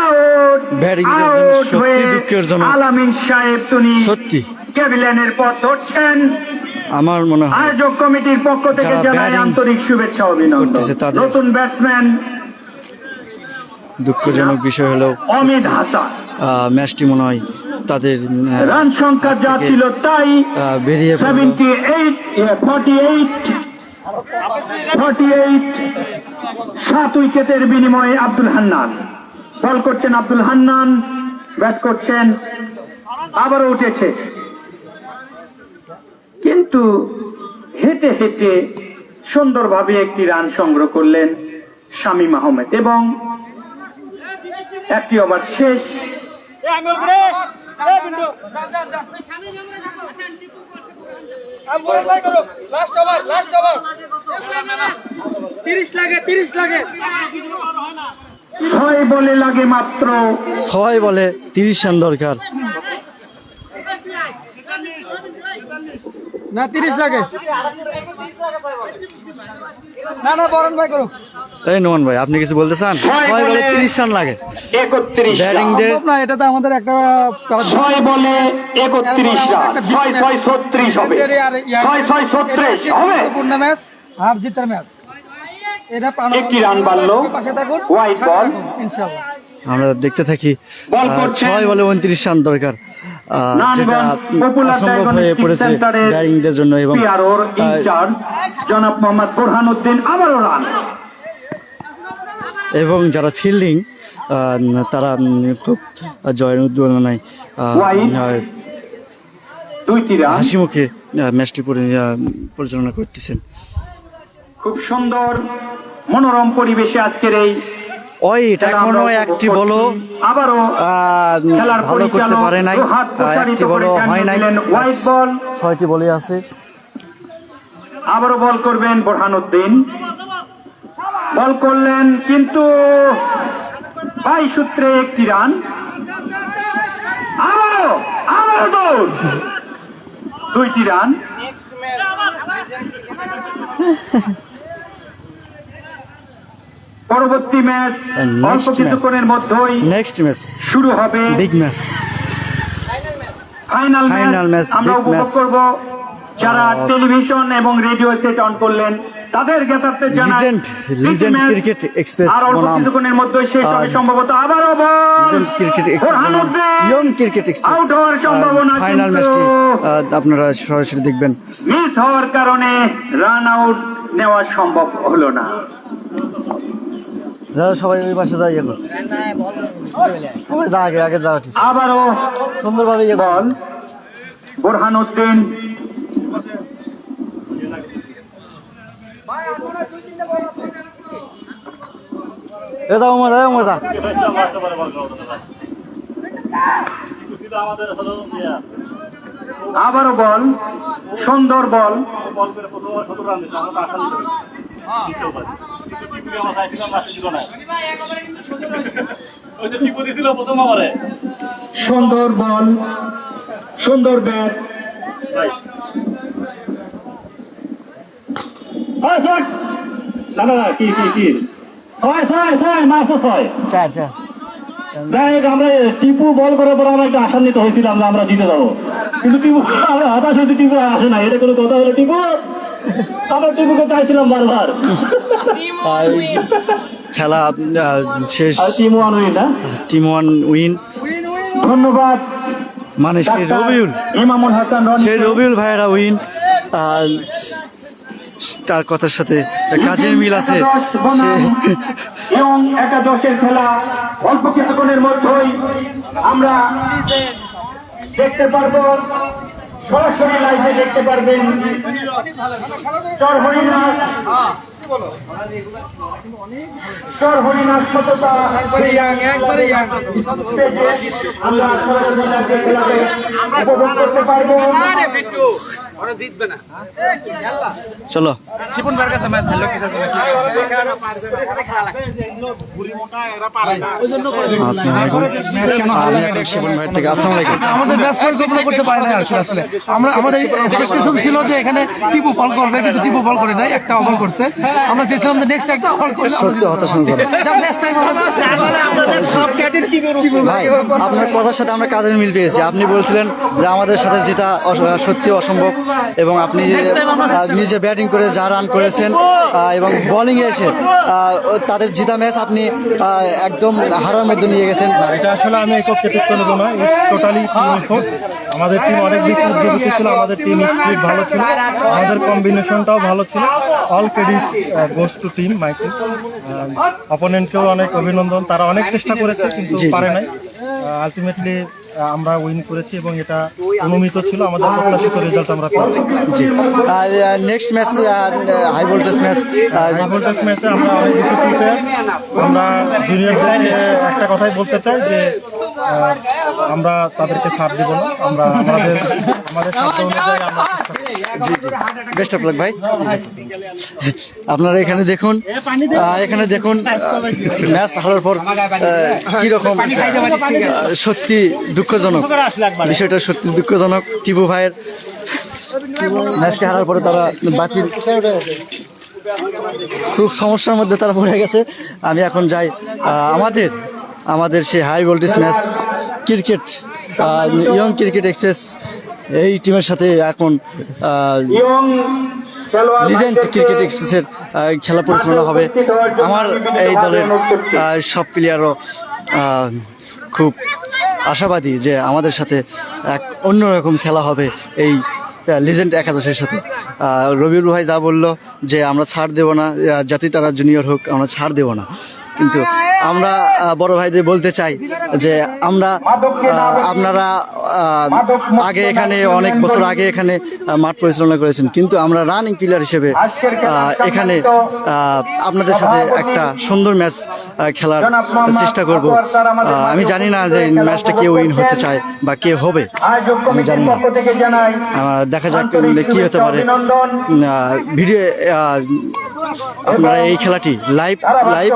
Out সত্যি দুঃখের জন্য আলামিন সাহেব তিনি সত্যি ক্যাবিলেনের পথ ধরছেন। আমার মনে হয় আয়োজক কমিটির পক্ষ থেকে জানাই আন্তরিক শুভেচ্ছা অভিনন্দন। নতুন ব্যাটসম্যান দুঃখজনক বিষয় হলো অমিত হাসান ম্যাচটি মনে হয় তাদের রান সংখ্যা যা ছিল তাই বেরিয়ে 48 7 উইকেটের বিনিময়ে আব্দুল হান্নান বল করছেন। আব্দুল হান্নান ব্যাট করছেন, আবারও উঠেছে, কিন্তু হেঁটে হেঁটে সুন্দরভাবে একটি রান সংগ্রহ করলেন শামীম আহমেদ এবং একটি ওভার শেষ। ছয় বলে লাগে মাত্র 6 বলে 30 রান দরকার। না 30 লাগে না বরণ ভাই করো। এই নোমান ভাই আপনি কিছু বলতে চান? 6 বলে 30 রান লাগে 31 ব্যাটিং দের না, এটা তো আমাদের একটা 6 বলে 31 রান 6 36 হবে 6 36 হবে পূর্ণ ম্যাচ হাফ জিতার ম্যাচ। এটা একটি রান বাড়লো, পাশে থাকুন, হোয়াইট বল ইনশাআল্লাহ আমরা দেখতে থাকি। 6 বলে 29 রান দরকার, যেটা অসম্ভব হয়ে পড়েছে ব্যাটিংদের জন্য। এবং জনাব মোহাম্মদ বোরহানউদ্দিন আবারও রান এবং যারা ফিল্ডিং তারা খুব জয়ের উদ্দীপনায় হাসি মুখে ম্যাচটি পরিচালনা করতেছেন। খুব সুন্দর মনোরম পরিবেশে আজকের এই এখনো একটি বলও আবারও খেলার ভালো করতে পারে নাই, একটি বলও হয় নাই, হোয়াইট বল 6টি বলে আছে। আবারও বল করবেন বোরহানউদ্দিন, বল করলেন কিন্তু 22 সূত্রে একটি রান। আবারও দৌড় 2টি রান। পরবর্তী ম্যাচ অল্প কিছুক্ষণের মধ্যেই নেক্সট ম্যাচ শুরু হবে, বিগ ম্যাচ, ফাইনাল ম্যাচ আমরা উপভোগ করব। যারা টেলিভিশন এবং রেডিও সেট অন করলেন তাদের জ্ঞাতার্থে জানাই লিজেন্ড ক্রিকেট এক্সপ্রেস আর অল্প কিছুক্ষণের মধ্যেই শেষ হবে সম্ভবত। আবারও legend cricket express young cricket express out হওয়ার সম্ভাবনা, ফাইনাল ম্যাচটি আপনারা সরাসরি দেখবেন। মিস হওয়ার কারণে রান আউট নেওয়া সম্ভব হলো না। সবাই ওই পাশে যাই, এখন সবাই আগে যাওয়া ঠিক। আবারও সুন্দরভাবে বল বোরহানউদ্দিন, আবারও বল, সুন্দর বল, সুন্দর বল, সুন্দর ব্যাট, আমরা টিপু বল করার পর আমরা একটা আশান্বিত হয়েছিলাম যে আমরা জিতে যাবো, কিন্তু টিপু আমরা হতাশ হয়েছি, টিপু আসে না। এটা কোনো কথা হলো? টিপু আমরা টিপুকে চাইছিলাম বারবার। খেলা শেষ, টিম ওয়ান উইন। ধন্যবাদ মানে ইমামুল হাসান, সেই রবিউল ভাইয়েরা উইন। তার কথার সাথে কাজের মিল আছে। এবং একাদশের খেলা অল্প কিছুক্ষণের মধ্যেই আমরা দেখতে পারবো, সরাসরি লাইভে দেখতে পারবেন। চর হরিনাথ সততা আমরা সরাসরি লাইভে খেলাতে উপভোগ করতে পারবো। চলো শিপন ভাইয়ের কাছে ম্যাচ খেললো কিছু আমাদের ম্যাচ পরিকল্পনা করতে পারে না আসলে। আমরা আমাদের এক্সপেকটেশন ছিল যে এখানে টিপু বল করবে, কিন্তু টিপু বল করে নাই, একটা ওভার করছে। আমরা চেয়েছিলাম যে নেক্সট একটা ওভার করবে। সত্যি হতাশাজনক। নেক্সট টাইম ভাই আপনার কথার সাথে আমরা কাজের মিল পেয়েছি। আপনি বলছিলেন যে আমাদের সাথে জেতা সত্যি অসম্ভব, এবং আপনি নিজে ব্যাটিং করে যা রান করেছেন এবং বোলিংয়ে এসে তাদের জেতা ম্যাচ আপনি একদম হারার মধ্যে নিয়ে গেছেন। এটা আসলে আমি একক কৃতিত্ব নেব না, ইটস টোটালি টিম এফোর্ট। আমাদের টিম অনেক বেশি উদ্যোগী ছিল, আমাদের টিম স্পিরিট ভালো ছিল, আমাদের কম্বিনেশনটাও ভালো ছিল। All credit goes to team Michael. অপোনেন্টকেও অনেক অভিনন্দন, তারা অনেক চেষ্টা করেছে কিন্তু পারে নাই। আলটিমেটলি আমরা উইন করেছি এবং এটা অনুমিত ছিল, আমাদের প্রত্যাশিত রেজাল্ট আমরা পেয়েছি। জি, next match high voltage match. High voltage ম্যাচে আমরা অনেক বেশি প্রিপেয়ার। আমরা জুনিয়রদের একটা কথাই বলতে চাই যে আমরা তাদেরকে ছাড় দিব না, আমরা আমাদের সাধ্য অনুযায়ী আমরা চেষ্টা করব। জি জি, বেস্ট অফ লাক ভাই। আপনারা এখানে দেখুন, ম্যাচ হারার পর কিরকম সত্যি দুঃখজনক বিষয়টা, সত্যি দুঃখজনক। টিপু ভাইয়ের ম্যাচকে হারার পরে তারা বাতিল, খুব সমস্যার মধ্যে তারা পড়ে গেছে। আমি এখন যাই আমাদের সেই high voltage match cricket, young cricket express এই টিমের সাথে এখন লিজেন্ড ক্রিকেট এক্সপ্রেসের খেলা পরিচালনা হবে। আমার এই দলের সব প্লেয়ারও খুব আশাবাদী যে আমাদের সাথে এক অন্যরকম খেলা হবে এই লিজেন্ড একাদশের সাথে। রবিউল ভাই যা বললো যে আমরা ছাড় দেব না, যাতে তারা জুনিয়র হোক আমরা ছাড় দেব না, কিন্তু আমরা বড় ভাইদের বলতে চাই যে আপনারা আগে এখানে অনেক বছর আগে এখানে মাঠ পরিচালনা করেছেন, কিন্তু আমরা রানিং প্লেয়ার হিসেবে এখানে আপনাদের সাথে একটা সুন্দর ম্যাচ খেলার চেষ্টা করব। আমি জানি না যে ম্যাচটা কে উইন হতে চায় বা কে হবে, আমি জানি না, দেখা যাক কি হতে পারে। ভিডিও আপনারা এই খেলাটি লাইভ